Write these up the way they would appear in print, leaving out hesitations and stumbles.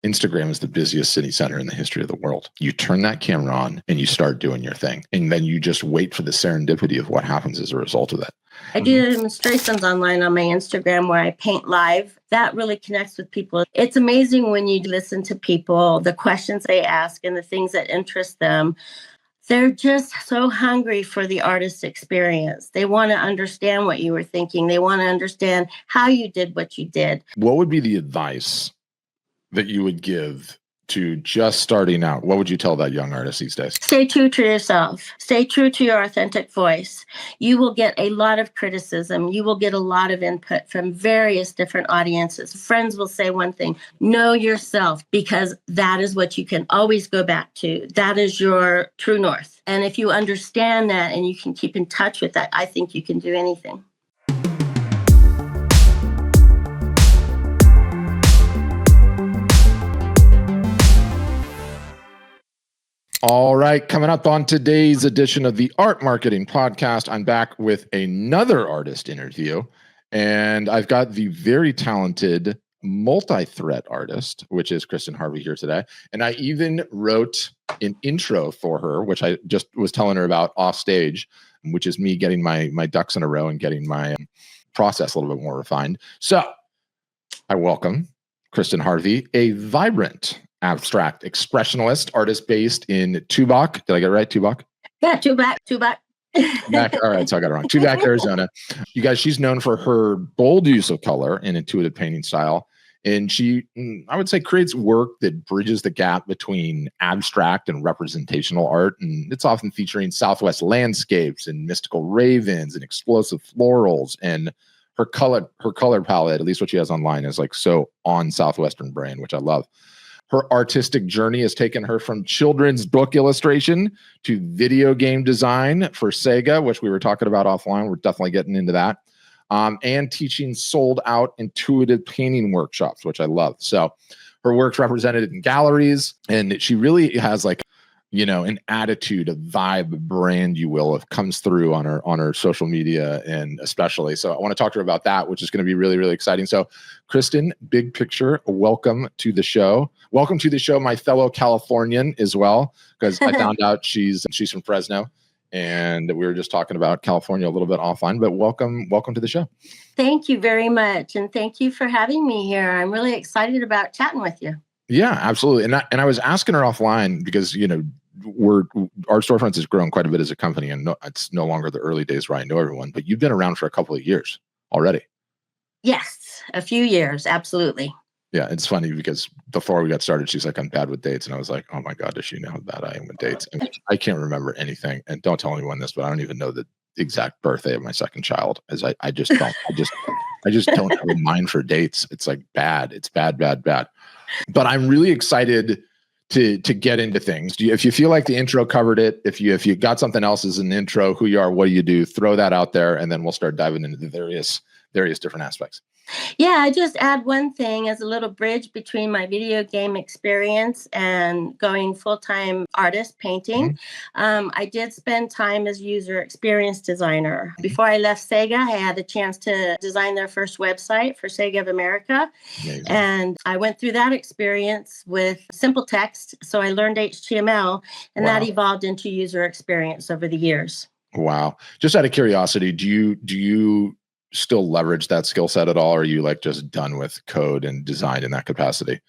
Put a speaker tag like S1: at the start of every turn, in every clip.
S1: Instagram is the busiest city center in the history of the world. You turn that camera on and you start doing your thing. And then you just wait for the serendipity of what happens as a result of that.
S2: I do demonstrations online on my Instagram where I paint live. That really connects with people. It's amazing when you listen to people, the questions they ask and the things that interest them. They're just so hungry for the artist experience. They want to understand what you were thinking. They want to understand how you did what you did.
S1: What would be the advice that you would give to just starting out? What would you tell that young artist these days?
S2: Stay true to yourself. Stay true to your authentic voice. You will get a lot of criticism. You will get a lot of input from various different audiences. Friends will say one thing, know yourself, because that is what you can always go back to. That is your true north. And if you understand that and you can keep in touch with that, I think you can do anything.
S1: All right, coming up on today's edition of the Art Marketing Podcast, I'm back with another artist interview, and I've got the very talented multi-threat artist, which is Kristen Harvey here today. And I even wrote an intro for her, which I just was telling her about off stage, which is me getting my ducks in a row and getting my process a little bit more refined. So I welcome Kristen Harvey, a vibrant abstract expressionist artist based in Tubac. Did I get it right? Tubac?
S2: Yeah, Tubac.
S1: All right, so I got it wrong. Tubac, Arizona. You guys, she's known for her bold use of color and intuitive painting style. And she, I would say, creates work that bridges the gap between abstract and representational art. And it's often featuring Southwest landscapes and mystical ravens and explosive florals. And her color palette, at least what she has online, is like so on Southwestern brand, which I love. Her artistic journey has taken her from children's book illustration to video game design for Sega, which we were talking about offline. We're definitely getting into that. And teaching sold out intuitive painting workshops, which I love. So her work's represented in galleries, and she really has like, you know, an attitude, a vibe, brand, you will, it comes through on her social media, and especially. So I want to talk to her about that, which is going to be really, really exciting. So Kristin, big picture, welcome to the show. Welcome to the show, my fellow Californian as well, because I found out she's from Fresno, and we were just talking about California a little bit offline, but welcome to the show.
S2: Thank you very much. And thank you for having me here. I'm really excited about chatting with you.
S1: Yeah, absolutely. And I was asking her offline because, you know, our storefronts has grown quite a bit as a company, and it's no longer the early days where I know everyone, but you've been around for a couple of years already.
S2: Yes, a few years. Absolutely.
S1: Yeah. It's funny because before we got started, she's like, I'm bad with dates. And I was like, oh my God, does she know how bad I am with dates? And I can't remember anything. And don't tell anyone this, but I don't even know the exact birthday of my second child, as I just don't, I just don't have a mind for dates. It's like bad. It's bad. But I'm really excited to get into things. If you feel like the intro covered it, if you got something else as an intro, who you are, what do you do, throw that out there, and then we'll start diving into the various different aspects.
S2: Yeah, I just add one thing as a little bridge between my video game experience and going full-time artist painting. Mm-hmm. I did spend time as user experience designer. Mm-hmm. Before I left Sega, I had the chance to design their first website for Sega of America. Amazing. And I went through that experience with simple text. So I learned HTML, and that evolved into user experience over the years.
S1: Wow. Just out of curiosity, do you still leverage that skill set at all? Or are you like just done with code and design in that capacity?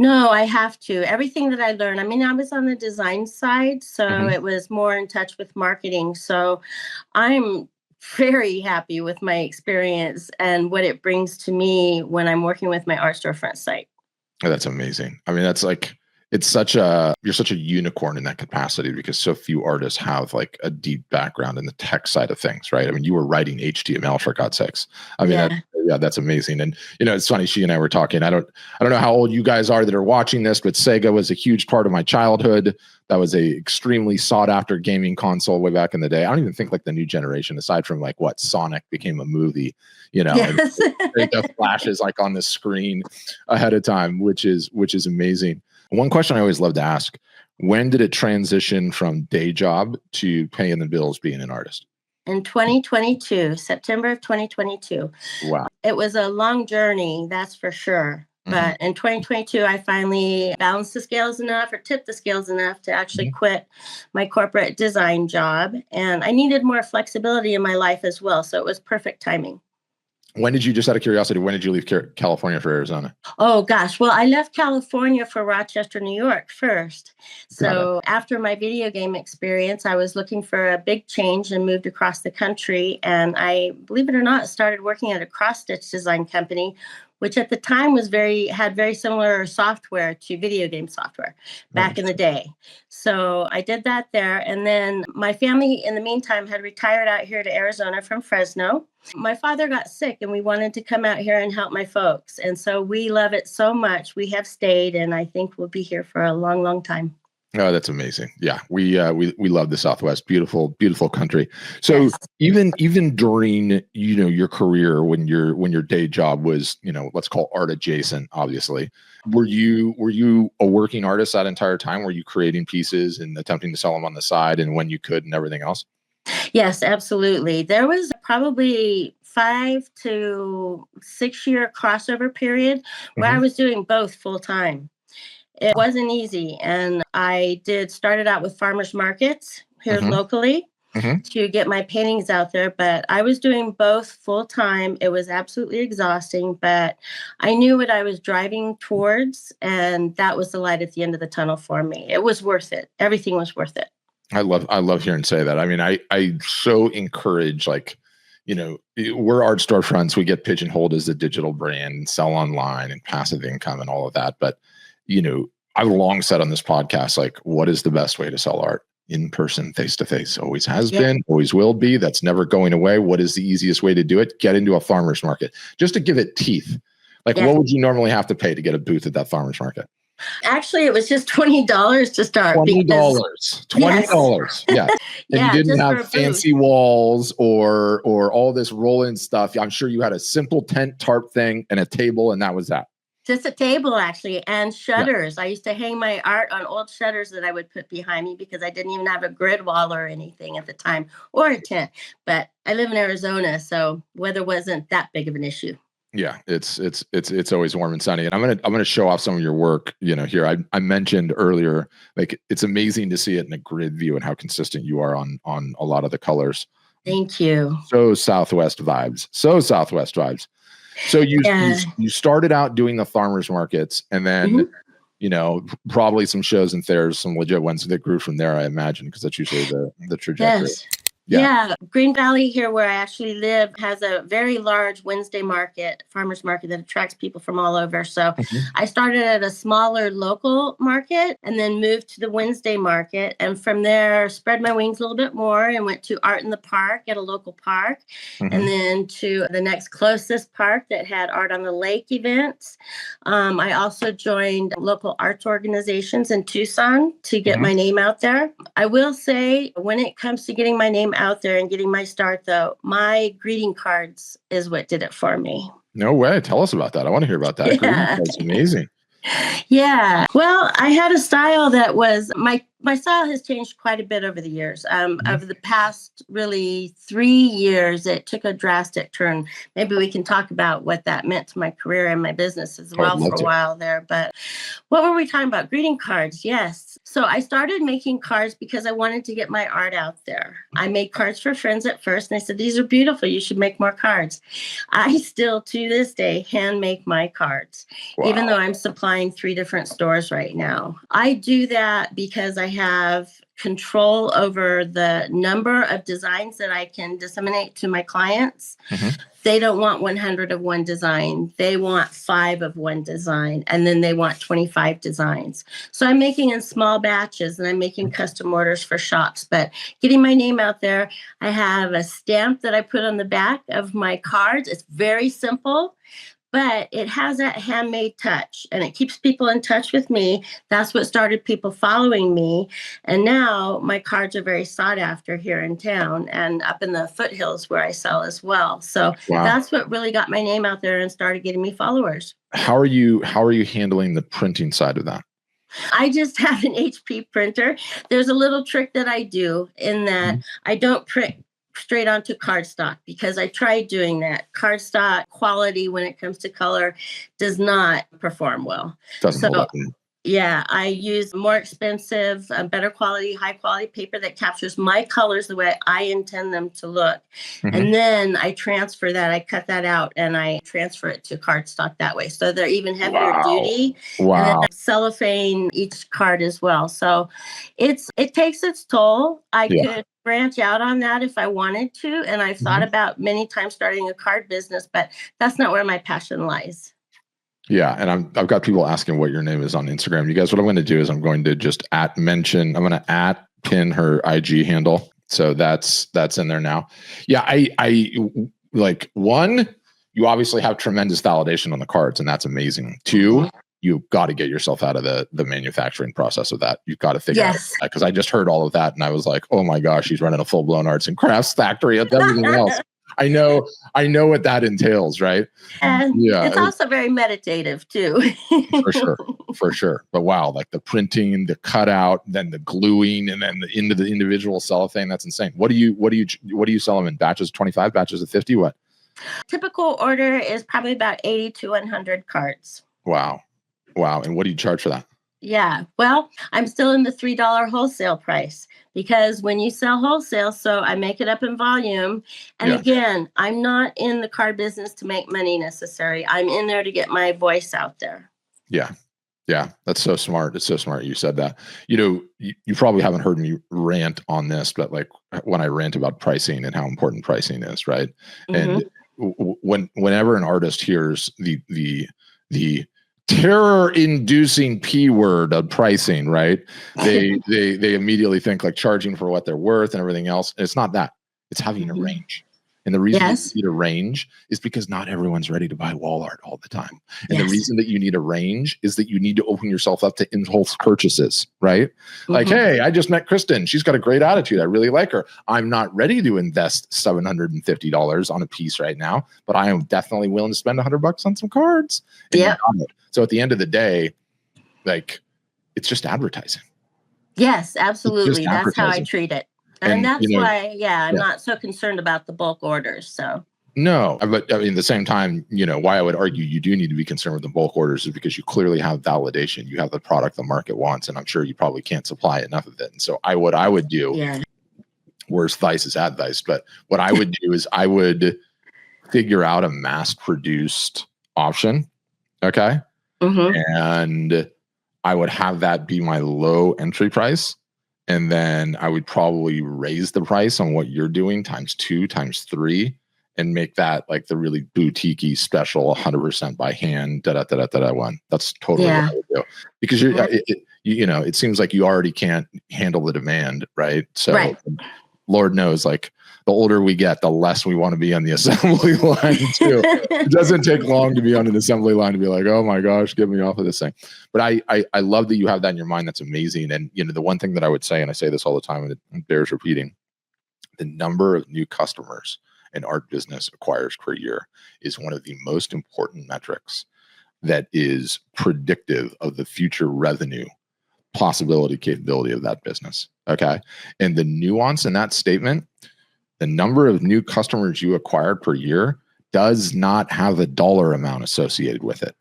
S2: No, I have to. Everything that I learned, I mean, I was on the design side, so mm-hmm. It was more in touch with marketing. So I'm very happy with my experience and what it brings to me when I'm working with my art storefront site.
S1: Oh, that's amazing. I mean, that's like, you're such a unicorn in that capacity, because so few artists have like a deep background in the tech side of things, right? I mean, you were writing HTML, for God's sakes. I mean, that's amazing. And, you know, it's funny, she and I were talking, I don't know how old you guys are that are watching this, but Sega was a huge part of my childhood. That was a extremely sought after gaming console way back in the day. I don't even think like the new generation, aside from like what Sonic became a movie, you know, yes. And the flashes like on the screen ahead of time, which is amazing. One question I always love to ask: when did it transition from day job to paying the bills being an artist?
S2: In 2022, September of 2022.
S1: Wow.
S2: It was a long journey, that's for sure. But in 2022, I finally balanced the scales enough or tipped the scales enough to actually quit my corporate design job. And I needed more flexibility in my life as well. So it was perfect timing.
S1: When did you, just out of curiosity, when did you leave California for Arizona?
S2: Oh, gosh. Well, I left California for Rochester, New York first. So after my video game experience, I was looking for a big change and moved across the country. And I, believe it or not, started working at a cross-stitch design company, which at the time had very similar software to video game software back in the day. So I did that there. And then my family, in the meantime, had retired out here to Arizona from Fresno. My father got sick and we wanted to come out here and help my folks. And so we love it so much. We have stayed, and I think we'll be here for a long, long time.
S1: Oh, that's amazing. Yeah, we love the Southwest. Beautiful, beautiful country. So even during, your career, when your day job was, let's call art adjacent, obviously, were you a working artist that entire time? Were you creating pieces and attempting to sell them on the side and when you could and everything else?
S2: Yes, absolutely. There was probably 5 to 6 year crossover period where I was doing both full time. It wasn't easy. And I started out with farmers markets here locally to get my paintings out there, but I was doing both full time. It was absolutely exhausting, but I knew what I was driving towards, and that was the light at the end of the tunnel for me. It was worth it. Everything was worth it.
S1: I love hearing say that. I mean, I so encourage, we're art storefronts. We get pigeonholed as a digital brand, sell online and passive income and all of that. But, I've long said on this podcast, what is the best way to sell art? In person, face to face. Always has been, always will be. That's never going away. What is the easiest way to do it? Get into a farmer's market just to give it teeth. What would you normally have to pay to get a booth at that farmer's market?
S2: Actually, it was just $20 to start.
S1: $20. $20. Yeah. And you didn't have fancy walls or all this roll-in stuff. I'm sure you had a simple tent tarp thing and a table, and that was that.
S2: Just a table, actually, and shutters. I used to hang my art on old shutters that I would put behind me because I didn't even have a grid wall or anything at the time, or a tent. But I live in Arizona, so weather wasn't that big of an issue.
S1: Yeah, it's always warm and sunny. And I'm gonna show off some of your work, here. I mentioned earlier, it's amazing to see it in a grid view and how consistent you are on a lot of the colors.
S2: Thank you.
S1: So Southwest vibes. So you started out doing the farmers markets, and then probably some shows and fairs, some legit ones that grew from there, I imagine, because that's usually the trajectory.
S2: Yes. Yeah. Green Valley here where I actually live has a very large Wednesday market, farmers market that attracts people from all over. So I started at a smaller local market and then moved to the Wednesday market. And from there, spread my wings a little bit more and went to Art in the Park at a local park. And then to the next closest park that had Art on the Lake events. I also joined local arts organizations in Tucson to get my name out there. I will say, when it comes to getting my name out there and getting my start, though, my greeting cards is what did it for me.
S1: No way. Tell us about that. I want to hear about that.
S2: Yeah.
S1: That's amazing.
S2: Yeah. Well, I had a style that was my style has changed quite a bit over the years. Over the past really 3 years, it took a drastic turn. Maybe we can talk about what that meant to my career and my business as well for a while there. But what were we talking about? Greeting cards. Yes. So I started making cards because I wanted to get my art out there. I made cards for friends at first, and I said, these are beautiful. You should make more cards. I still, to this day, hand make my cards, even though I'm supplying 3 different stores right now. I do that because I have control over the number of designs that I can disseminate to my clients. They don't want 100 of one design. They want 5 of one design, and then they want 25 designs. So I'm making in small batches, and I'm making custom orders for shops. But getting my name out there, I have a stamp that I put on the back of my cards. It's very simple, but it has that handmade touch, and it keeps people in touch with me. That's what started people following me. And now my cards are very sought after here in town and up in the foothills where I sell as well. So that's what really got my name out there and started getting me followers.
S1: How are you handling the printing side of that?
S2: I just have an HP printer. There's a little trick that I do in that I don't print straight onto cardstock because I tried doing that. Cardstock quality when it comes to color does not perform well.
S1: Doesn't hold
S2: So
S1: up.
S2: yeah, I use more expensive, better quality, high quality paper that captures my colors the way I intend them to look. And then I transfer that, I cut that out and I transfer it to cardstock that way. So they're even heavier duty. And then I cellophane each card as well. So it takes its toll. I could branch out on that if I wanted to. And I've thought about many times starting a card business, but that's not where my passion lies.
S1: Yeah. And I've got people asking what your name is on Instagram. You guys, what I'm going to do is I'm going to just I'm going to pin her IG handle. So that's in there now. Yeah. I like, one, you obviously have tremendous validation on the cards and that's amazing. Two, you've got to get yourself out of the manufacturing process of that. You've got to figure out, because I just heard all of that and I was like, oh my gosh, she's running a full blown arts and crafts factory and everything else. I know what that entails, right?
S2: And it's also very meditative too.
S1: For sure. But wow, like the printing, the cutout, then the gluing, and then into the individual cellophane. That's insane. What do you sell them in batches of 25, batches of 50? What?
S2: Typical order is probably about 80 to 100 cards.
S1: Wow. And what do you charge for that?
S2: Yeah. Well, I'm still in the $3 wholesale price because when you sell wholesale, so I make it up in volume. And again, I'm not in the card business to make money necessarily. I'm in there to get my voice out there.
S1: Yeah. That's so smart. It's so smart you said that. You probably haven't heard me rant on this, but like when I rant about pricing and how important pricing is, right? And whenever an artist hears the terror-inducing P word of pricing, right? They immediately think like charging for what they're worth and everything else. It's not that. It's having a range. And the reason you need a range is because not everyone's ready to buy wall art all the time. And the reason that you need a range is that you need to open yourself up to impulse purchases, right? Like, hey, I just met Kristin. She's got a great attitude. I really like her. I'm not ready to invest $750 on a piece right now, but I am definitely willing to spend $100 on some cards. So at the end of the day, like, it's just advertising.
S2: Yes, absolutely. That's how I treat it. And that's why, I'm not so concerned about the bulk orders. So
S1: no, but I mean, at the same time, why I would argue you do need to be concerned with the bulk orders is because you clearly have validation. You have the product the market wants, and I'm sure you probably can't supply enough of it. And so what I would do, worst vice is advice, but what I would do is I would figure out a mass-produced option, okay? And I would have that be my low entry price. And then I would probably raise the price on what you're doing times 2, times 3, and make that like the really boutique-y special 100% by hand, one. That's totally what I would do. Because it seems like you already can't handle the demand, right? So Lord knows, like, the older we get, the less we want to be on the assembly line too. It doesn't take long to be on an assembly line to be like, oh my gosh, get me off of this thing. But I love that you have that in your mind. That's amazing. And the one thing that I would say, and I say this all the time, and it bears repeating, the number of new customers an art business acquires per year is one of the most important metrics that is predictive of the future revenue possibility capability of that business. Okay. And the nuance in that statement, the number of new customers you acquired per year does not have a dollar amount associated with it.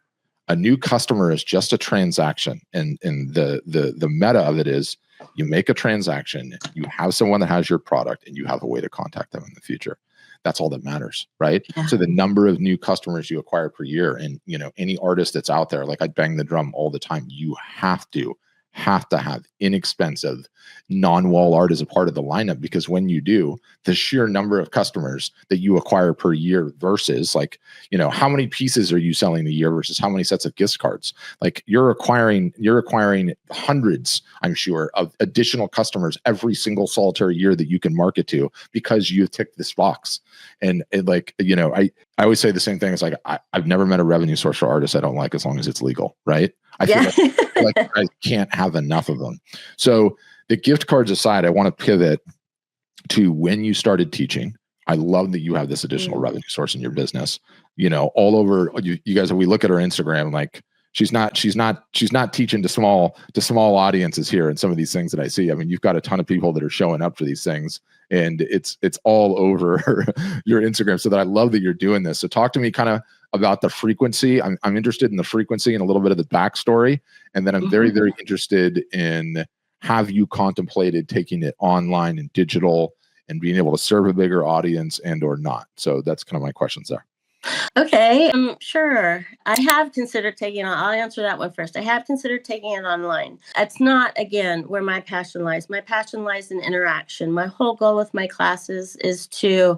S1: A new customer is just a transaction. And the meta of it is you make a transaction, you have someone that has your product, and you have a way to contact them in the future. That's all that matters, right? So the number of new customers you acquire per year, and any artist that's out there, like I bang the drum all the time, you have to have inexpensive non-wall art as a part of the lineup, because when you do, the sheer number of customers that you acquire per year versus like, how many pieces are you selling a year versus how many sets of gift cards? Like you're acquiring hundreds, I'm sure, of additional customers every single solitary year that you can market to because you've ticked this box. And I always say the same thing. It's like, I've never met a revenue source for artists I don't like as long as it's legal, right? I feel like I can't have enough of them. So the gift cards aside, I want to pivot to when you started teaching. I love that you have this additional revenue source in your business. All over you guys, if we look at our Instagram, like she's not teaching to small audiences here. And some of these things that I see, I mean, you've got a ton of people that are showing up for these things, and it's all over your Instagram. So that I love that you're doing this. So talk to me kind of about the frequency. I'm interested in the frequency and a little bit of the backstory. And then I'm very, very interested in, have you contemplated taking it online and digital and being able to serve a bigger audience and or not? So that's kind of my questions there.
S2: Okay, sure. I have considered taking it. I'll answer that one first. I have considered taking it online. It's not, again, where my passion lies. My passion lies in interaction. My whole goal with my classes is to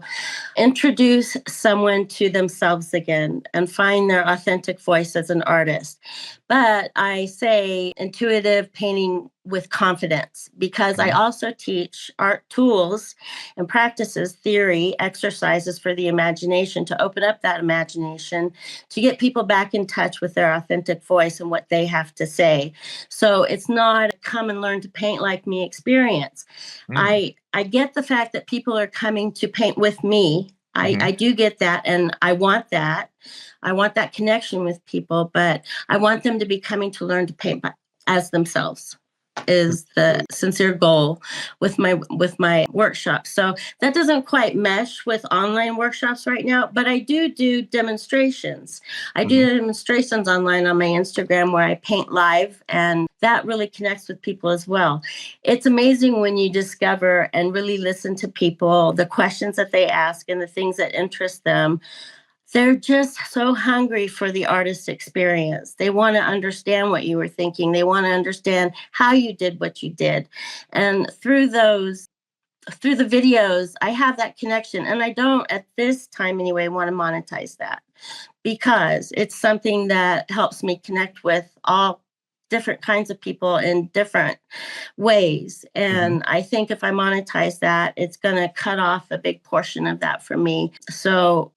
S2: introduce someone to themselves again and find their authentic voice as an artist. But I say intuitive painting with confidence, because I also teach art tools and practices, theory, exercises for the imagination, to open up that imagination, to get people back in touch with their authentic voice and what they have to say. So it's not a come and learn to paint like me experience. I get the fact that people are coming to paint with me. I do get that, and I want that. I want that connection with people, but I want them to be coming to learn to paint as themselves, is the sincere goal with my workshops. So that doesn't quite mesh with online workshops right now, but I do demonstrations. I do demonstrations online on my Instagram where I paint live, and that really connects with people as well. It's amazing when you discover and really listen to people, the questions that they ask and the things that interest them. They're just so hungry for the artist experience. They want to understand what you were thinking. They want to understand how you did what you did. And through the videos, I have that connection. And I don't, at this time anyway, want to monetize that, because it's something that helps me connect with all different kinds of people in different ways. And I think if I monetize that, it's going to cut off a big portion of that for me. So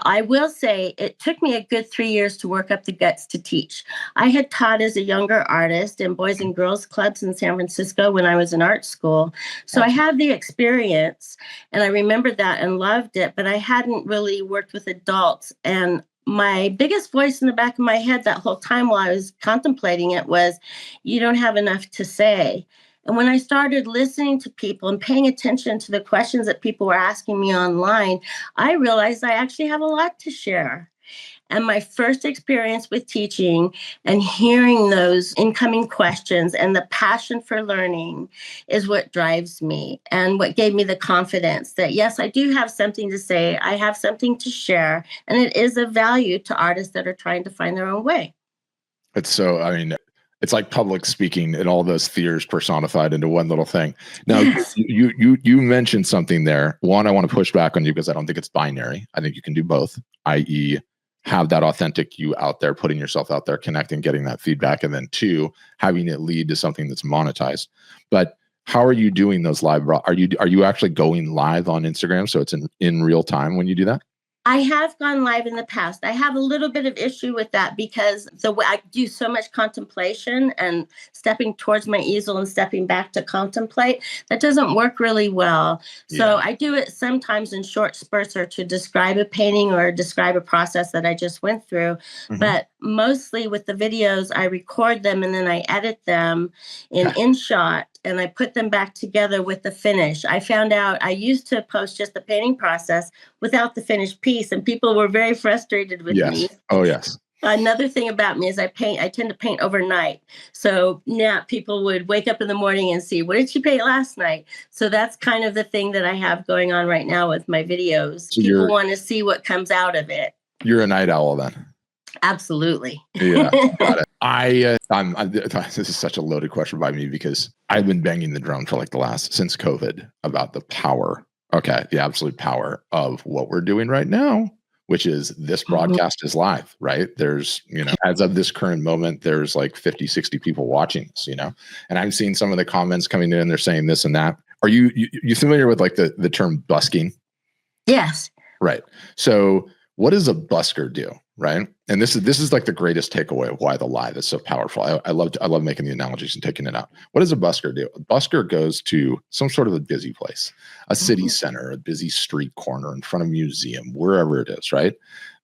S2: I will say it took me a good 3 years to work up the guts to teach. I had taught as a younger artist in boys and girls clubs in San Francisco when I was in art school. So I had the experience, and I remembered that and loved it, but I hadn't really worked with adults. And my biggest voice in the back of my head that whole time while I was contemplating it was, you don't have enough to say. And when I started listening to people and paying attention to the questions that people were asking me online, I realized I actually have a lot to share. And my first experience with teaching and hearing those incoming questions and the passion for learning is what drives me and what gave me the confidence that, yes, I do have something to say. I have something to share. And it is of value to artists that are trying to find their own way.
S1: It's like public speaking and all those fears personified into one little thing. Now, you mentioned something there. One, I want to push back on you because I don't think it's binary. I think you can do both, i.e., have that authentic you out there, putting yourself out there, connecting, getting that feedback, and then two, having it lead to something that's monetized. But how are you doing those live? Are you actually going live on Instagram, so it's in real time when you do that?
S2: I have gone live in the past. I have a little bit of issue with that because the way I do so much contemplation and stepping towards my easel and stepping back to contemplate, that doesn't work really well. So I do it sometimes in short spurts or to describe a painting or describe a process that I just went through. But mostly with the videos, I record them and then I edit them in InShot and I put them back together with the finish. I found out I used to post just the painting process without the finished piece, and people were very frustrated with me.
S1: Oh, yes.
S2: Another thing about me is I tend to paint overnight. So now people would wake up in the morning and see, what did you paint last night? So that's kind of the thing that I have going on right now with my videos. So people want to see what comes out of it.
S1: You're a night owl then.
S2: Absolutely.
S1: Yeah, got it. This is such a loaded question by me because I've been banging the drum for like since COVID about the power. Okay, the absolute power of what we're doing right now, which is this broadcast is live, right? There's, as of this current moment, there's like 50, 60 people watching this, and I'm seeing some of the comments coming in, they're saying this and that. Are you familiar with like the term busking?
S2: Yes.
S1: Right. So what does a busker do? Right. And this is like the greatest takeaway of why the live is so powerful. I love making the analogies and taking it out. What does a busker do? A busker goes to some sort of a busy place, a city center, a busy street corner, in front of a museum, wherever it is, right?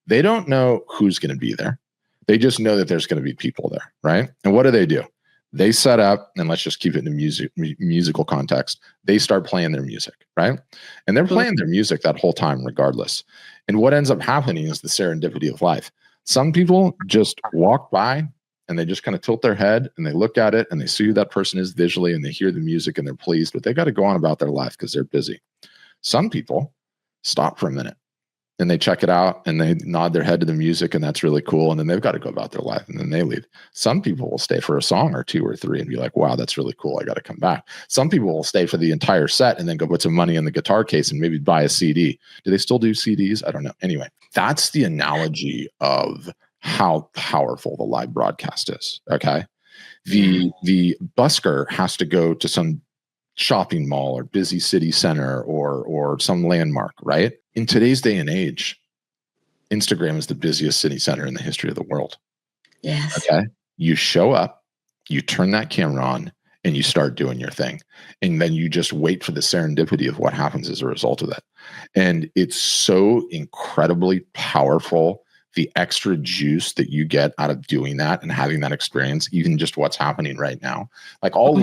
S1: They don't know who's going to be there. They just know that there's going to be people there, right? And what do? They set up, and let's just keep it in a musical context. They start playing their music, right? And they're playing their music that whole time regardless. And what ends up happening is the serendipity of life. Some people just walk by and they just kind of tilt their head and they look at it and they see who that person is visually and they hear the music and they're pleased, but they got to go on about their life because they're busy. Some people stop for a minute and they check it out and they nod their head to the music and that's really cool. And then they've got to go about their life and then they leave. Some people will stay for a song or two or three and be like, wow, that's really cool. I got to come back. Some people will stay for the entire set and then go put some money in the guitar case and maybe buy a CD. Do they still do CDs? I don't know. Anyway, that's the analogy of how powerful the live broadcast is. Okay. The busker has to go to some shopping mall or busy city center or some landmark, right? In today's day and age, Instagram is the busiest city center in the history of the world.
S2: Yes.
S1: Okay. You show up, you turn that camera on, and you start doing your thing. And then you just wait for the serendipity of what happens as a result of that. And it's so incredibly powerful, the extra juice that you get out of doing that and having that experience, even just what's happening right now. Like all,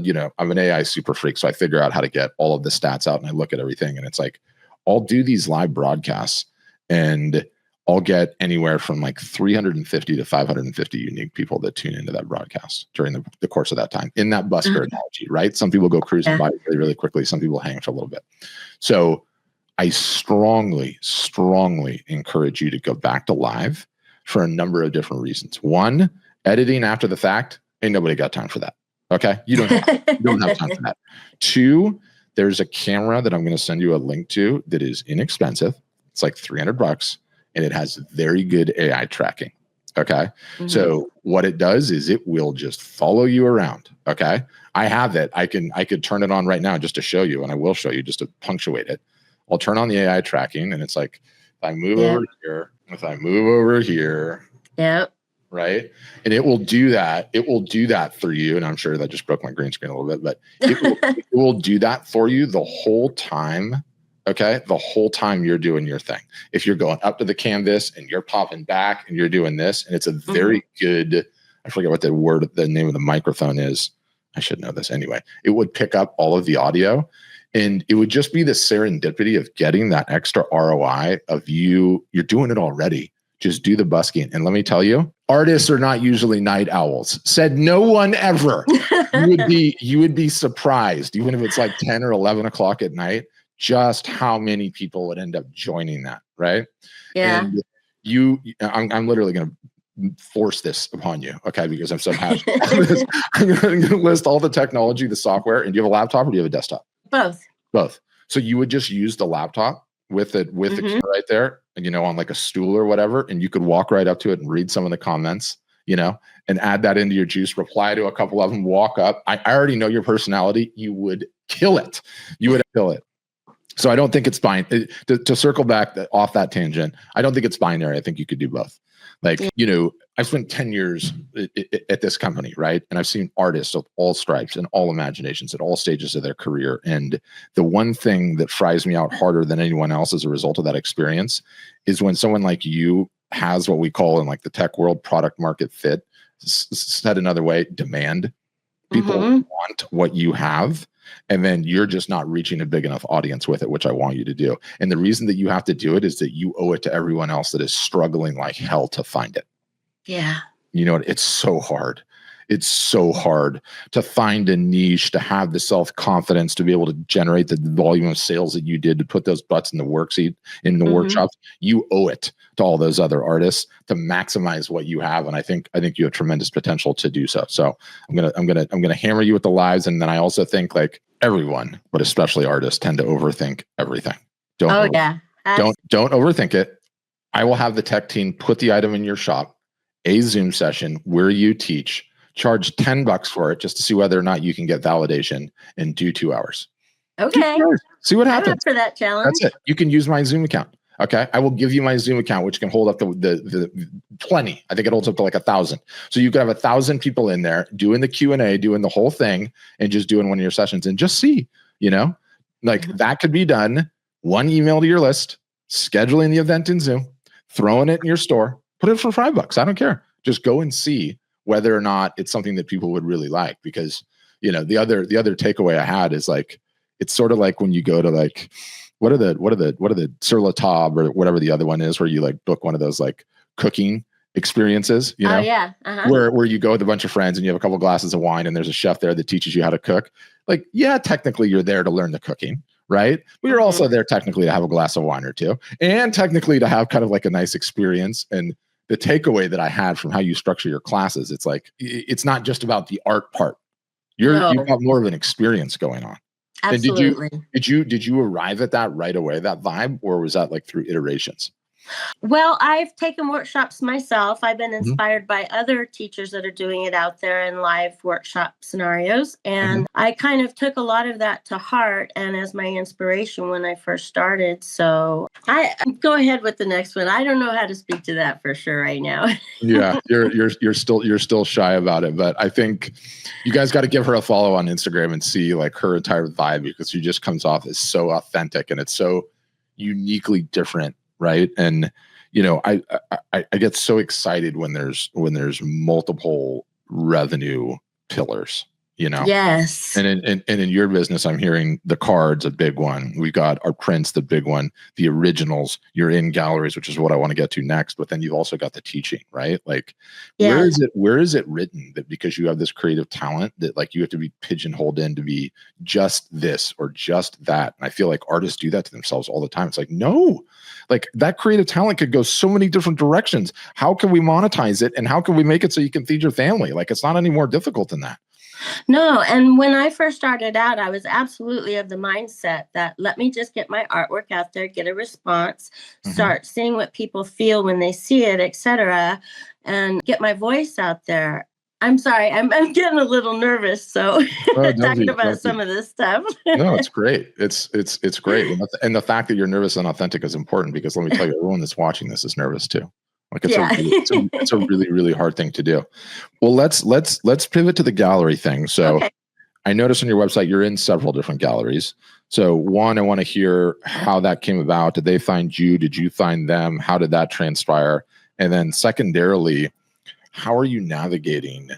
S1: you know, I'm an AI super freak. So I figure out how to get all of the stats out and I look at everything. And it's like, I'll do these live broadcasts and I'll get anywhere from like 350 to 550 unique people that tune into that broadcast during the course of that time in that Busker analogy, right? Some people go cruising by really, really quickly. Some people hang for a little bit. So I strongly, strongly encourage you to go back to live for a number of different reasons. One, editing after the fact, ain't nobody got time for that. Okay. You don't have time for that. Two, there's a camera that I'm going to send you a link to that is inexpensive. It's like $300 and it has very good AI tracking. Okay. So what it does is it will just follow you around. Okay. I have it. I could turn it on right now just to show you, and I will show you just to punctuate it. I'll turn on the AI tracking and it's like, if I move over here, if I move over here, right? And it will do that. It will do that for you. And I'm sure that just broke my green screen a little bit, but it will do that for you the whole time. Okay. The whole time you're doing your thing. If you're going up to the canvas and you're popping back and you're doing this, and it's a very good, I forget what the name of the microphone is. I should know this anyway. It would pick up all of the audio. And it would just be the serendipity of getting that extra ROI of you're doing it already. Just do the busking. And let me tell you, artists are not usually night owls. Said no one ever. You would be surprised, even if it's like 10 or 11 o'clock at night, just how many people would end up joining that. Right.
S2: Yeah.
S1: And I'm literally going to force this upon you. Okay. Because I'm so passionate. I'm going to list all the technology, the software. And do you have a laptop or do you have a desktop? Both. So you would just use the laptop with the key right there, and on like a stool or whatever, and you could walk right up to it and read some of the comments, and add that into your juice, reply to a couple of them, walk up. I already know your personality. You would kill it. So I don't think it's fine. To circle back off that tangent, I don't think it's binary. I think you could do both. Like, I spent 10 years at this company, right? And I've seen artists of all stripes and all imaginations at all stages of their career. And the one thing that fries me out harder than anyone else as a result of that experience is when someone like you has what we call in like the tech world product market fit. Said another way, demand. People want what you have. And then you're just not reaching a big enough audience with it, which I want you to do. And the reason that you have to do it is that you owe it to everyone else that is struggling like hell to find it.
S2: Yeah.
S1: It's so hard. It's so hard to find a niche, to have the self-confidence, to be able to generate the volume of sales that you did, to put those butts in the worksheet, in the workshops. You owe it to all those other artists to maximize what you have. And I think you have tremendous potential to do so. So I'm gonna hammer you with the lives. And then I also think like everyone, but especially artists, tend to overthink everything. Don't overthink it. I will have the tech team put the item in your shop, a Zoom session where you teach. Charge $10 for it just to see whether or not you can get validation and do 2 hours.
S2: Okay.
S1: 2 hours. See what happens.
S2: I'm up for that challenge.
S1: That's it. You can use my Zoom account. Okay. I will give you my Zoom account, which can hold up the plenty. I think it holds up to like 1,000. So you could have 1,000 people in there doing the Q&A, doing the whole thing, and just doing one of your sessions and just see, that could be done. One email to your list, scheduling the event in Zoom, throwing it in your store, put it for $5. I don't care. Just go and see whether or not it's something that people would really like. Because, the other takeaway I had is like, it's sort of like when you go to like, what are the Sur La Table or whatever the other one is, where you like book one of those like cooking experiences,
S2: Oh yeah.
S1: where you go with a bunch of friends and you have a couple glasses of wine and there's a chef there that teaches you how to cook. Like, yeah, technically you're there to learn the cooking, right? But you're also there technically to have a glass of wine or two, and technically to have kind of like a nice experience. And the takeaway that I had from how you structure your classes, it's like, it's not just about the art part. You've got more of an experience going on.
S2: Absolutely.
S1: And did you arrive at that right away, that vibe, or was that like through iterations?
S2: Well, I've taken workshops myself. I've been inspired by other teachers that are doing it out there in live workshop scenarios. And I kind of took a lot of that to heart and as my inspiration when I first started. So I go ahead with the next one. I don't know how to speak to that for sure right now.
S1: Yeah, you're still shy about it, but I think you guys got to give her a follow on Instagram and see like her entire vibe, because she just comes off as so authentic and it's so uniquely different. Right. And, I get so excited when there's multiple revenue pillars,
S2: Yes.
S1: And in your business, I'm hearing the cards, a big one. We got our prints, the big one, the originals, you're in galleries, which is what I want to get to next. But then you've also got the teaching, right? Like, where is it written that because you have this creative talent that like you have to be pigeonholed in to be just this or just that? And I feel like artists do that to themselves all the time. It's like, no, like that creative talent could go so many different directions. How can we monetize it? And how can we make it so you can feed your family? Like, it's not any more difficult than that.
S2: No. And when I first started out, I was absolutely of the mindset that let me just get my artwork out there, get a response, start seeing what people feel when they see it, etc., and get my voice out there. I'm sorry, I'm getting a little nervous. So talking about some of this stuff.
S1: No, it's great. It's great. And the fact that you're nervous and authentic is important, because let me tell you, everyone that's watching this is nervous too. Like it's a really, really hard thing to do. Well, let's pivot to the gallery thing. So I noticed on your website, you're in several different galleries. So one, I want to hear how that came about. Did they find you? Did you find them? How did that transpire? And then secondarily, how are you navigating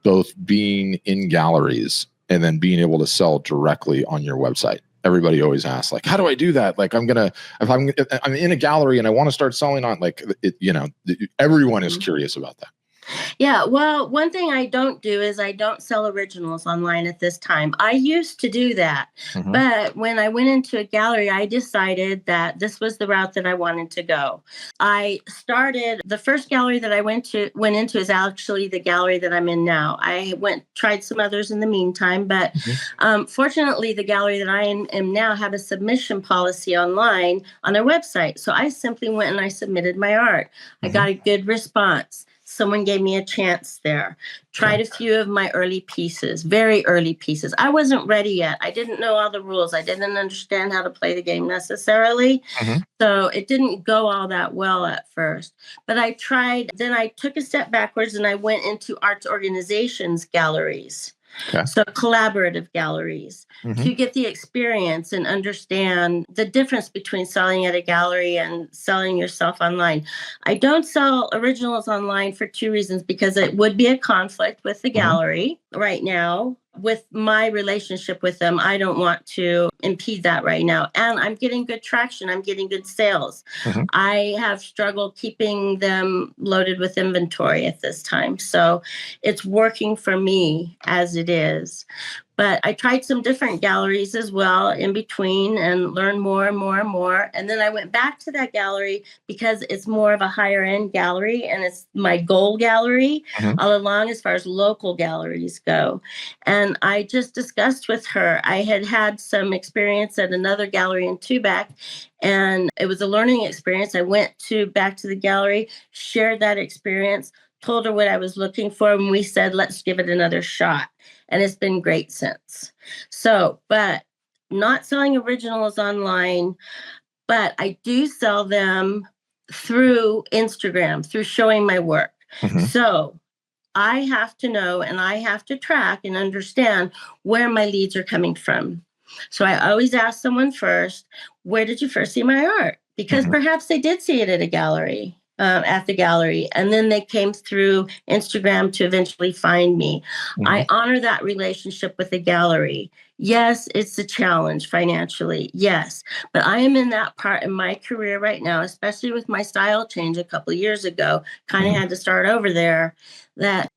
S1: both being in galleries and then being able to sell directly on your website? Everybody always asks, like, how do I do that? Like, I'm in a gallery and I want to start selling on, like, everyone is curious about that.
S2: Yeah, well, one thing I don't do is I don't sell originals online at this time. I used to do that, but when I went into a gallery, I decided that this was the route that I wanted to go. I started, the first gallery that I went into is actually the gallery that I'm in now. I tried some others in the meantime, but fortunately, the gallery that I am now have a submission policy online on their website. So I simply went and I submitted my art. I got a good response. Someone gave me a chance there. Tried a few of my early pieces, very early pieces. I wasn't ready yet. I didn't know all the rules. I didn't understand how to play the game necessarily. So it didn't go all that well at first. But I tried. Then I took a step backwards and I went into arts organizations galleries. So collaborative galleries to get the experience and understand the difference between selling at a gallery and selling yourself online. I don't sell originals online for two reasons, because it would be a conflict with the gallery right now. With my relationship with them, I don't want to impede that right now. And I'm getting good traction. I'm getting good sales. I have struggled keeping them loaded with inventory at this time. So it's working for me as it is. But I tried some different galleries as well in between and learned more and more and more. And then I went back to that gallery because it's more of a higher end gallery and it's my goal gallery all along as far as local galleries go. And I just discussed with her, I had some experience at another gallery in Tubac, and it was a learning experience. I went back to the gallery, shared that experience, told her what I was looking for, and we said, let's give it another shot. And it's been great since. So, but not selling originals online, but I do sell them through Instagram, through showing my work. So I have to know and I have to track and understand where my leads are coming from. So I always ask someone first, where did you first see my art? Because perhaps they did see it at a gallery. at the gallery. And then they came through Instagram to eventually find me. I honor that relationship with the gallery. Yes, it's a challenge financially. Yes. But I am in that part in my career right now, especially with my style change a couple of years ago, kind of had to start over there, that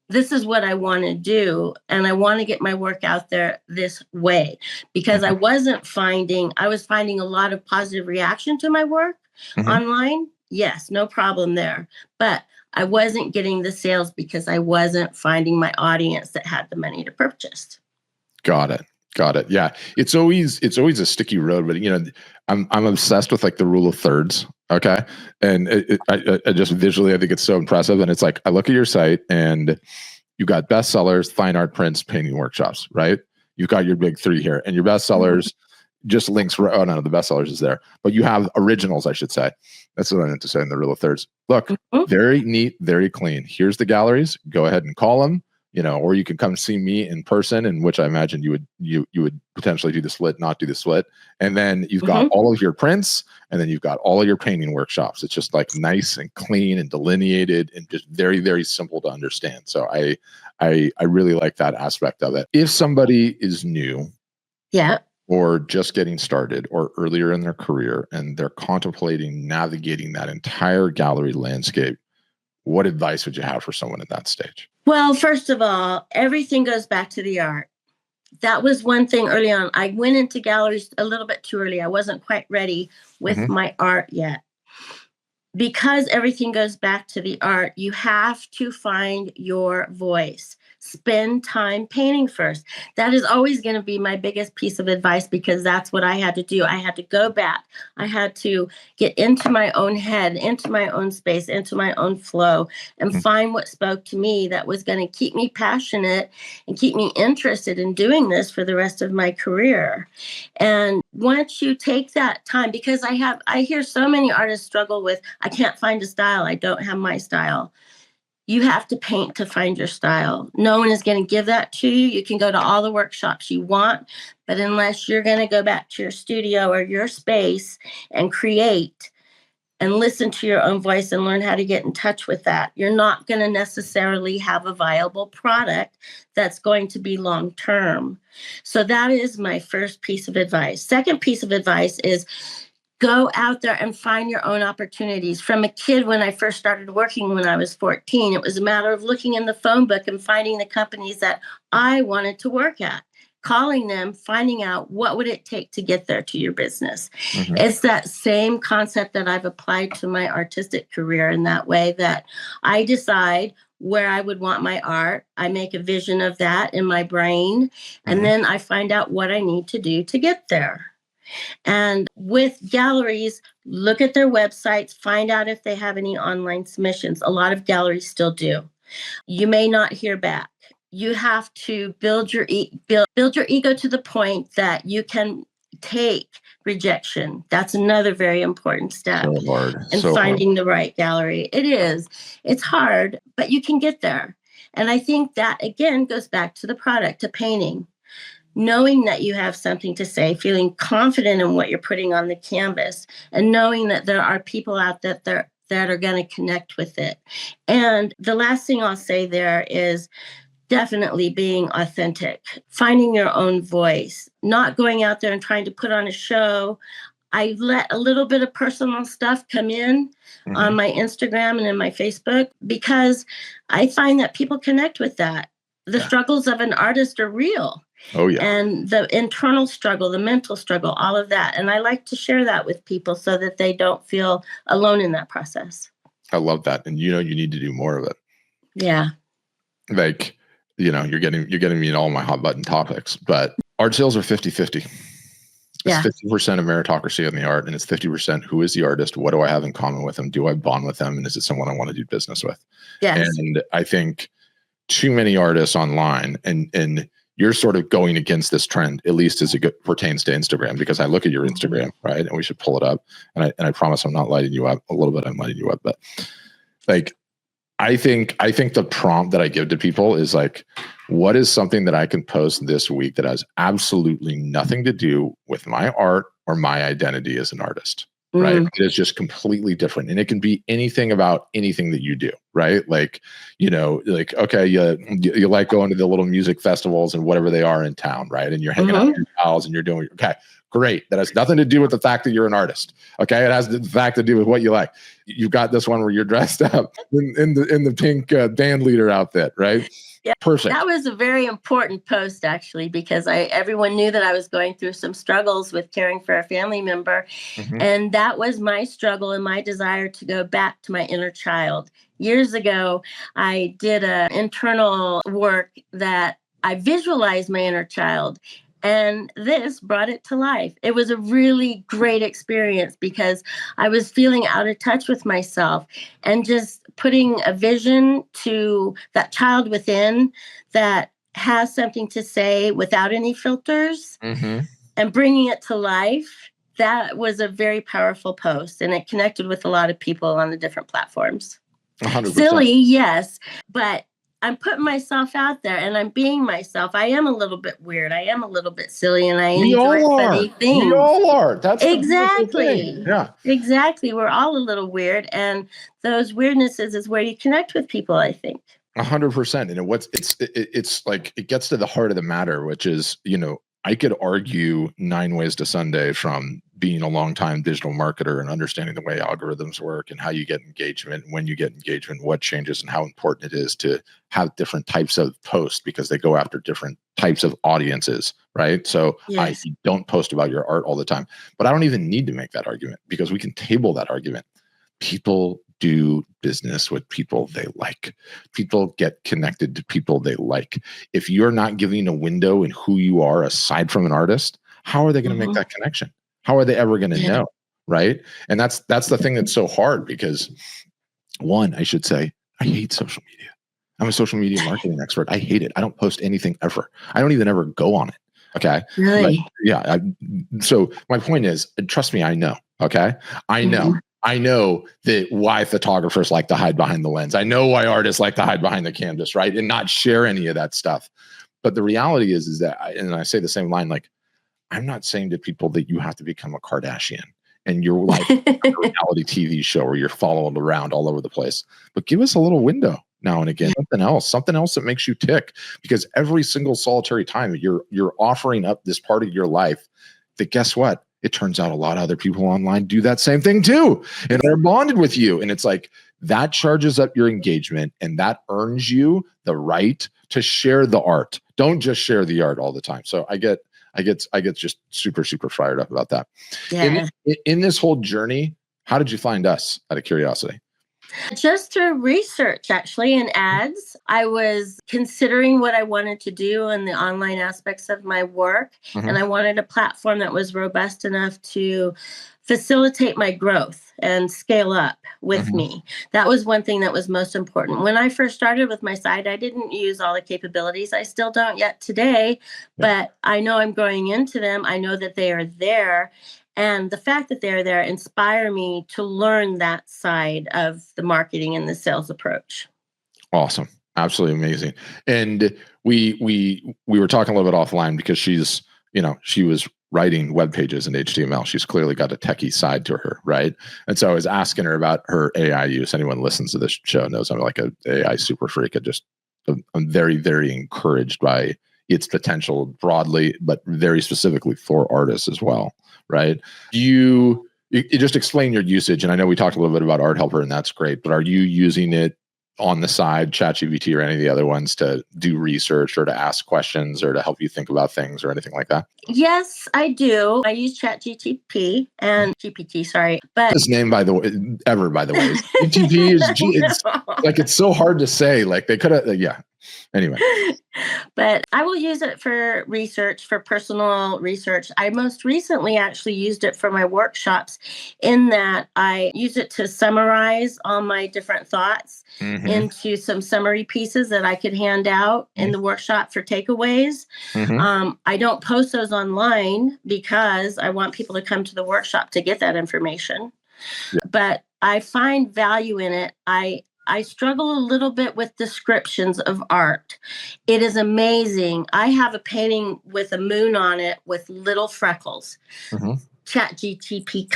S2: this is what I want to do. And I want to get my work out there this way, because I was finding a lot of positive reaction to my work online. Yes, no problem there. But I wasn't getting the sales because I wasn't finding my audience that had the money to purchase.
S1: Got it. Yeah. It's always a sticky road, but I'm obsessed with like the rule of thirds. Okay. And I just visually, I think it's so impressive. And it's like, I look at your site and you've got bestsellers, fine art prints, painting workshops, right? You've got your big three here, and your bestsellers just links. Oh no, the bestsellers is there, but you have originals, I should say. That's what I meant to say in the rule of thirds. Look, very neat, very clean. Here's the galleries. Go ahead and call them. Or you can come see me in person, in which I imagine you would potentially do the split, not do the split. And then you've got all of your prints, and then you've got all of your painting workshops. It's just like nice and clean and delineated and just very, very simple to understand. So I really like that aspect of it. If somebody is new, or just getting started, or earlier in their career, and they're contemplating navigating that entire gallery landscape, what advice would you have for someone at that stage?
S2: Well, first of all, everything goes back to the art. That was one thing early on. I went into galleries a little bit too early. I wasn't quite ready with my art yet. Because everything goes back to the art, you have to find your voice. Spend time painting first. That is always going to be my biggest piece of advice, because that's what I had to do. I had to go back. I had to get into my own head, into my own space, into my own flow, and find what spoke to me that was going to keep me passionate and keep me interested in doing this for the rest of my career. And once you take that time, because I hear so many artists struggle with, I can't find a style. I don't have my style. You have to paint to find your style. No one is going to give that to you. You can go to all the workshops you want, but unless you're going to go back to your studio or your space and create and listen to your own voice and learn how to get in touch with that, you're not going to necessarily have a viable product that's going to be long term. So that is my first piece of advice. Second piece of advice is go out there and find your own opportunities. From a kid, when I first started working when I was 14, it was a matter of looking in the phone book and finding the companies that I wanted to work at, calling them, finding out what would it take to get there to your business. It's that same concept that I've applied to my artistic career, in that way that I decide where I would want my art. I make a vision of that in my brain, and then I find out what I need to do to get there. And with galleries, look at their websites, find out if they have any online submissions. A lot of galleries still do. You may not hear back. You have to build your ego to the point that you can take rejection. That's another very important step in finding the right gallery. It is. It's hard, but you can get there. And I think that, again, goes back to the product, to painting. Knowing that you have something to say, feeling confident in what you're putting on the canvas, and knowing that there are people out there that are going to connect with it. And the last thing I'll say there is definitely being authentic, finding your own voice, not going out there and trying to put on a show. I let a little bit of personal stuff come in on my Instagram and in my Facebook, because I find that people connect with that. The struggles of an artist are real.
S1: Oh, yeah.
S2: And the internal struggle, the mental struggle, all of that. And I like to share that with people so that they don't feel alone in that process.
S1: I love that. And you need to do more of it.
S2: Yeah.
S1: Like, you're getting me in all my hot button topics, but art sales are 50-50. It's 50% of meritocracy in the art, and it's 50% who is the artist, what do I have in common with them, do I bond with them, and is it someone I want to do business with?
S2: Yes.
S1: And I think too many artists online, and you're sort of going against this trend, at least as it pertains to Instagram, because I look at your Instagram, right? And we should pull it up. And I promise I'm not lighting you up. A little bit I'm lighting you up, but like, I think the prompt that I give to people is like, what is something that I can post this week that has absolutely nothing to do with my art or my identity as an artist? right?
S2: Mm.
S1: It is just completely different. And it can be anything about anything that you do, right? Like, like, okay, you like going to the little music festivals and whatever they are in town, right? And you're hanging out with your pals and you're doing, okay, great. That has nothing to do with the fact that you're an artist. Okay. It has the fact to do with what you like. You've got this one where you're dressed up in the pink band leader outfit, right?
S2: Yeah,
S1: perfect.
S2: That was a very important post, actually, because everyone knew that I was going through some struggles with caring for a family member.
S1: Mhm.
S2: And that was my struggle and my desire to go back to my inner child. Years ago, I did an internal work that I visualized my inner child. And this brought it to life. It was a really great experience because I was feeling out of touch with myself and just putting a vision to that child within that has something to say without any filters
S1: Mhm.
S2: and bringing it to life. That was a very powerful post and it connected with a lot of people on the different platforms.
S1: 100%.
S2: Silly, yes, but I'm putting myself out there and I'm being myself. I am a little bit weird. I am a little bit silly and I
S1: We
S2: enjoy
S1: all are.
S2: funny things.
S1: We all are. That's the beautiful thing.
S2: Exactly.
S1: Yeah.
S2: Exactly. We're all a little weird. And those weirdnesses is where you connect with people, I think.
S1: 100%. And it's like, it gets to the heart of the matter, which is, I could argue 9 ways to Sunday from being a long-time digital marketer and understanding the way algorithms work and how you get engagement, when you get engagement, what changes, and how important it is to have different types of posts because they go after different types of audiences, right? So
S2: Yes.
S1: I don't post about your art all the time, but I don't even need to make that argument because we can table that argument. People do business with people they like. People get connected to people they like. If you're not giving a window in who you are aside from an artist, how are they going to make that connection? How are they ever going to know? Right. And that's the thing that's so hard because one, I should say, I hate social media. I'm a social media marketing expert. I hate it. I don't post anything ever. I don't even ever go on it. Okay.
S2: Really?
S1: But yeah. So my point is, trust me, I know. Okay. I know. I know that why photographers like to hide behind the lens. I know why artists like to hide behind the canvas, right? And not share any of that stuff. But the reality is that, and I say the same line, like, I'm not saying to people that you have to become a Kardashian and your life is a reality TV show where you're followed around all over the place. But give us a little window now and again, something else that makes you tick. Because every single solitary time you're offering up this part of your life that, guess what? It turns out a lot of other people online do that same thing too. And they're bonded with you. And it's like that charges up your engagement and that earns you the right to share the art. Don't just share the art all the time. So I get just super, super fired up about that.
S2: Yeah.
S1: In this whole journey, how did you find us, out of curiosity?
S2: Just through research, actually, and ads. I was considering what I wanted to do in the online aspects of my work, and I wanted a platform that was robust enough to facilitate my growth and scale up with me. That was one thing that was most important. When I first started with my site, I didn't use all the capabilities. I still don't yet today, but I know I'm growing into them. I know that they are there. And the fact that they're there inspire me to learn that side of the marketing and the sales approach.
S1: Awesome. Absolutely amazing. And we were talking a little bit offline because she was writing web pages in HTML. She's clearly got a techie side to her, right? And so I was asking her about her AI use. Anyone listens to this show knows I'm like a AI super freak. I'm very, very encouraged by its potential broadly, but very specifically for artists as well, right? You just explain your usage. And I know we talked a little bit about Art Helper, and that's great, but are you using it on the side, ChatGPT or any of the other ones, to do research or to ask questions or to help you think about things or anything like that?
S2: Yes, I do. I use ChatGPT and GPT, sorry. But
S1: his name, by the way, GTP is it's like, it's so hard to say. Like they could have, Anyway.
S2: But I will use it for research, for personal research. I most recently actually used it for my workshops in that I use it to summarize all my different thoughts into some summary pieces that I could hand out in the workshop for takeaways. I don't post those online because I want people to come to the workshop to get that information. But I find value in it. I struggle a little bit with descriptions of art. It is amazing. I have a painting with a moon on it with little freckles. GPT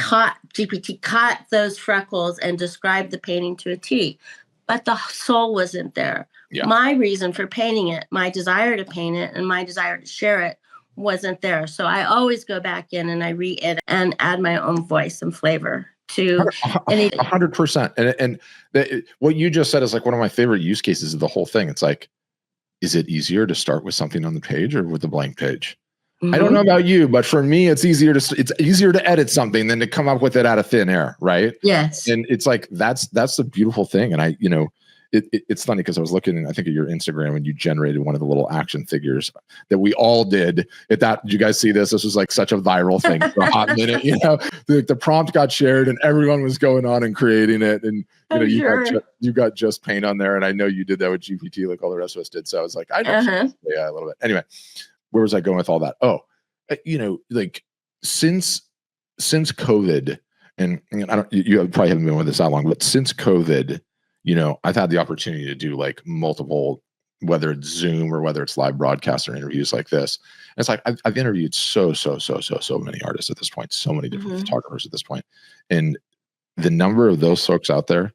S2: caught those freckles and described the painting to a T, but the soul wasn't there.
S1: Yeah.
S2: My reason for painting it, my desire to paint it, and my desire to share it wasn't there. So I always go back in and I re-edit and add my own voice and flavor to anything.
S1: 100%. And what you just said is like one of my favorite use cases of the whole thing. It's like, is it easier to start with something on the page or with a blank page? I don't know about you, but for me, it's easier to edit something than to come up with it out of thin air, right?
S2: Yes.
S1: And it's like that's the beautiful thing. And it's funny because I was looking, I think, at your Instagram, and you generated one of the little action figures that we all did. Did you guys see this? This was like such a viral thing for a hot minute. The prompt got shared, and everyone was going on and creating it. And you got just paint on there, and I know you did that with GPT, like all the rest of us did. So I was like, I know, yeah, a little bit. Anyway. Where was I going with all that? Oh, like since COVID, and you probably haven't been with us that long, but since COVID, I've had the opportunity to do like multiple, whether it's Zoom or whether it's live broadcasts or interviews like this. And it's like I've interviewed so many artists at this point, so many different photographers at this point, and the number of those folks out there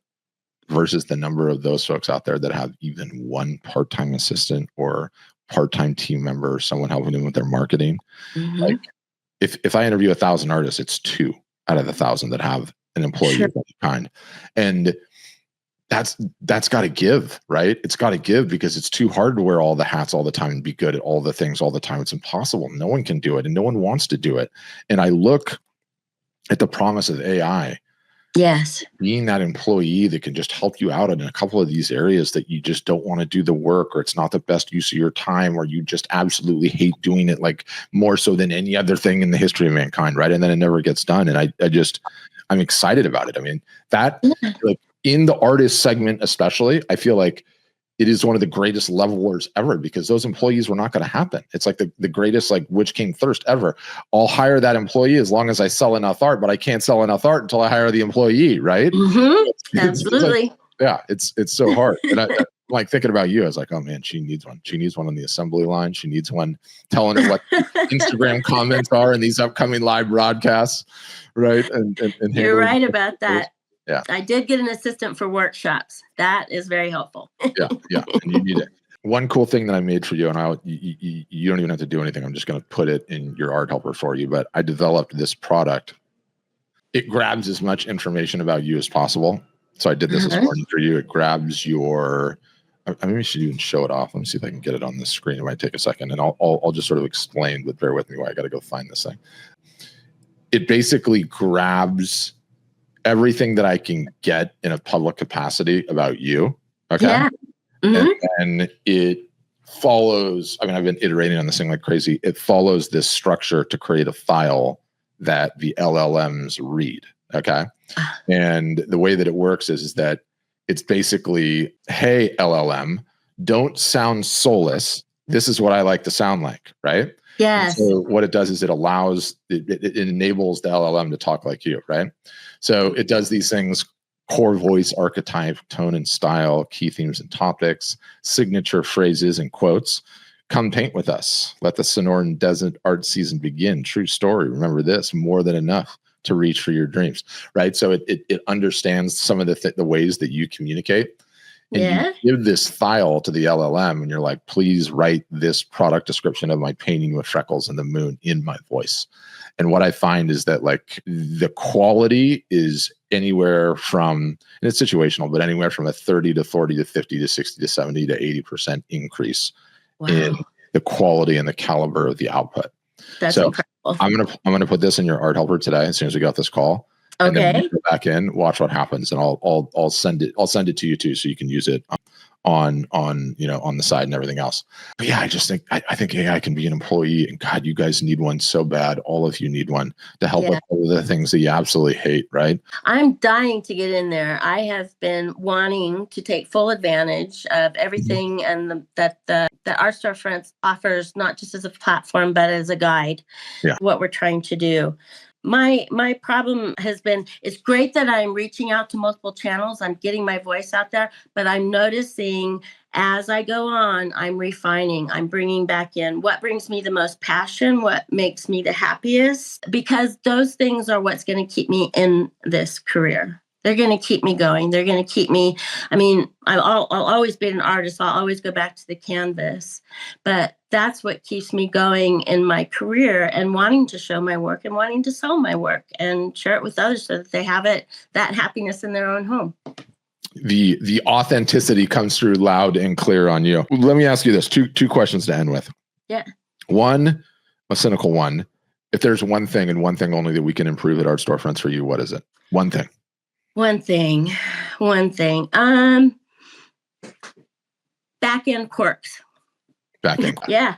S1: versus the number of those folks out there that have even one part-time assistant or part-time team member or someone helping them with their marketing. Like if I interview 1,000 artists, it's 2 out of the 1,000 that have an employee of any kind. And that's got to give, right? It's got to give, because it's too hard to wear all the hats all the time and be good at all the things all the time. It's impossible. No one can do it, and no one wants to do it. And I look at the promise of AI.
S2: Yes.
S1: Being that employee that can just help you out in a couple of these areas that you just don't want to do the work, or it's not the best use of your time, or you just absolutely hate doing it, like more so than any other thing in the history of mankind, right? And then it never gets done. And I'm excited about it. I mean, that like in the artist segment especially, I feel like it is one of the greatest levelers ever, because those employees were not going to happen. It's like the greatest, like, which came first ever. I'll hire that employee as long as I sell enough art, but I can't sell enough art until I hire the employee, right?
S2: Absolutely.
S1: It's so hard. And I'm like thinking about you, I was like, oh man, she needs one. She needs one on the assembly line. She needs one telling her what Instagram comments are in these upcoming live broadcasts, right? And
S2: you're right about that.
S1: Yeah.
S2: I did get an assistant for workshops. That is very helpful.
S1: Yeah. And you need it. One cool thing that I made for you, and you don't even have to do anything. I'm just going to put it in your art helper for you. But I developed this product. It grabs as much information about you as possible. So I did this this morning for you. It grabs your. I mean, we should even show it off. Let me see if I can get it on the screen. It might take a second, and I'll just sort of explain. But bear with me while I got to go find this thing. It basically grabs everything that I can get in a public capacity about you. Okay.
S2: Yeah.
S1: And it follows, I mean, I've been iterating on this thing like crazy. It follows this structure to create a file that the LLMs read. Okay. And the way that it works is that it's basically, hey, LLM, don't sound soulless. This is what I like to sound like. Right.
S2: Yes.
S1: And so what it does is it enables the LLM to talk like you, right? So it does these things: core voice, archetype, tone and style, key themes and topics, signature phrases and quotes. Come paint with us. Let the Sonoran Desert art season begin. True story. Remember this: more than enough to reach for your dreams, right? So it understands some of the ways that you communicate. And you give this file to the LLM and you're like, please write this product description of my painting with freckles and the moon in my voice. And what I find is that, like, the quality is anywhere from, and it's situational, but anywhere from a 30 to 40 to 50 to 60 to 70 to 80% increase in the quality and the caliber of the output.
S2: That's incredible.
S1: I'm gonna put this in your art helper today as soon as we got this call. And then when you go back in, watch what happens, and I'll send it to you too, so you can use it on the side and everything else. But yeah, I just think I think AI can be an employee, and God, you guys need one so bad. All of you need one to help with all of the things that you absolutely hate, right?
S2: I'm dying to get in there. I have been wanting to take full advantage of everything and that Art Storefronts offers, not just as a platform, but as a guide.
S1: Yeah.
S2: What we're trying to do. My problem has been, it's great that I'm reaching out to multiple channels. I'm getting my voice out there, but I'm noticing as I go on, I'm refining, I'm bringing back in what brings me the most passion, what makes me the happiest, because those things are what's going to keep me in this career. They're going to keep me going. They're going to keep me. I mean, I'll always be an artist. I'll always go back to the canvas. But that's what keeps me going in my career and wanting to show my work and wanting to sell my work and share it with others so that they have that happiness in their own home.
S1: The authenticity comes through loud and clear on you. Let me ask you this. Two questions to end with.
S2: Yeah.
S1: One, a cynical one. If there's one thing and one thing only that we can improve at Art Storefronts for you, what is it? One thing.
S2: One thing. Back end quirks.
S1: Back end.
S2: Yeah.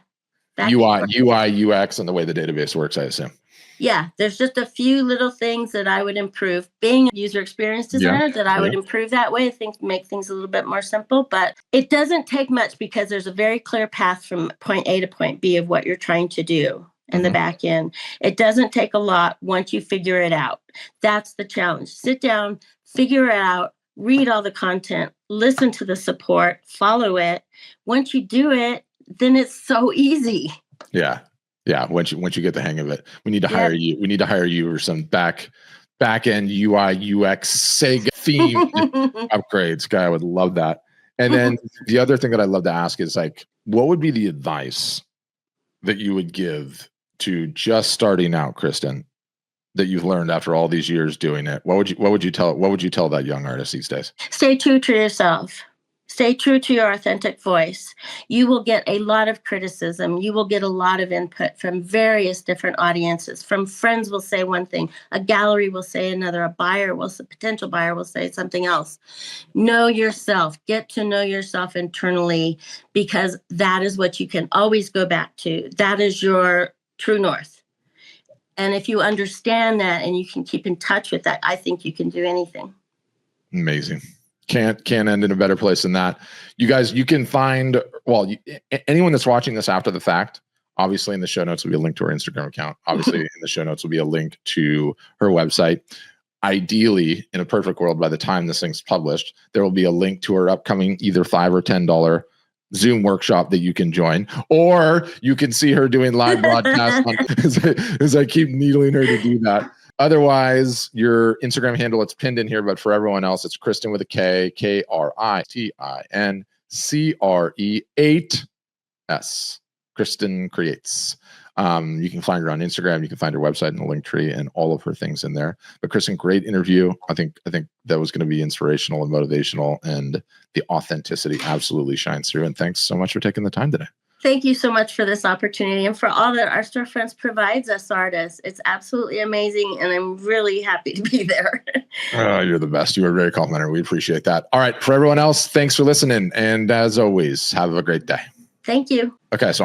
S1: UI, UX, and the way the database works, I assume.
S2: Yeah, there's just a few little things that I would improve. Being a user experience designer, that I would improve that way. I think make things a little bit more simple, but it doesn't take much because there's a very clear path from point A to point B of what you're trying to do in the back end. It doesn't take a lot once you figure it out. That's the challenge. Sit down, figure it out, read all the content, listen to the support, follow it. Once you do it, then it's so easy.
S1: Yeah. Yeah. Once you get the hang of it, we need to hire you. We need to hire you for some back end UI, UX, Sega themed upgrades. Guy, I would love that. And then the other thing that I'd love to ask is like, what would be the advice that you would give to just starting out, Kristin, that you've learned after all these years doing it? What would you tell that young artist these days?
S2: Stay true to yourself. Stay true to your authentic voice. You will get a lot of criticism. You will get a lot of input from various different audiences. From friends will say one thing, a gallery will say another, a potential buyer will say something else. Know yourself. Get to know yourself internally, because that is what you can always go back to. That is your true north. And if you understand that and you can keep in touch with that, I think you can do anything.
S1: Amazing. Can't end in a better place than that. You guys, you can find, anyone that's watching this after the fact, obviously in the show notes will be a link to her Instagram account. Obviously in the show notes will be a link to her website. Ideally, in a perfect world, by the time this thing's published, there will be a link to her upcoming either $5 or $10 Zoom workshop that you can join, or you can see her doing live broadcasts as I keep needling her to do that. Otherwise, your Instagram handle, it's pinned in here, but for everyone else, it's Kristin with a K, Kristin, CRE8S. Kristin Creates. You can find her on Instagram. You can find her website in the link tree and all of her things in there. But Kristin, great interview. I think that was going to be inspirational and motivational, and the authenticity absolutely shines through. And thanks so much for taking the time today.
S2: Thank you so much for this opportunity and for all that Art Storefronts provides us artists. It's absolutely amazing, and I'm really happy to be there.
S1: You're the best. You were very complimentary. We appreciate that. All right. For everyone else, thanks for listening. And as always, have a great day.
S2: Thank you.
S1: Okay. So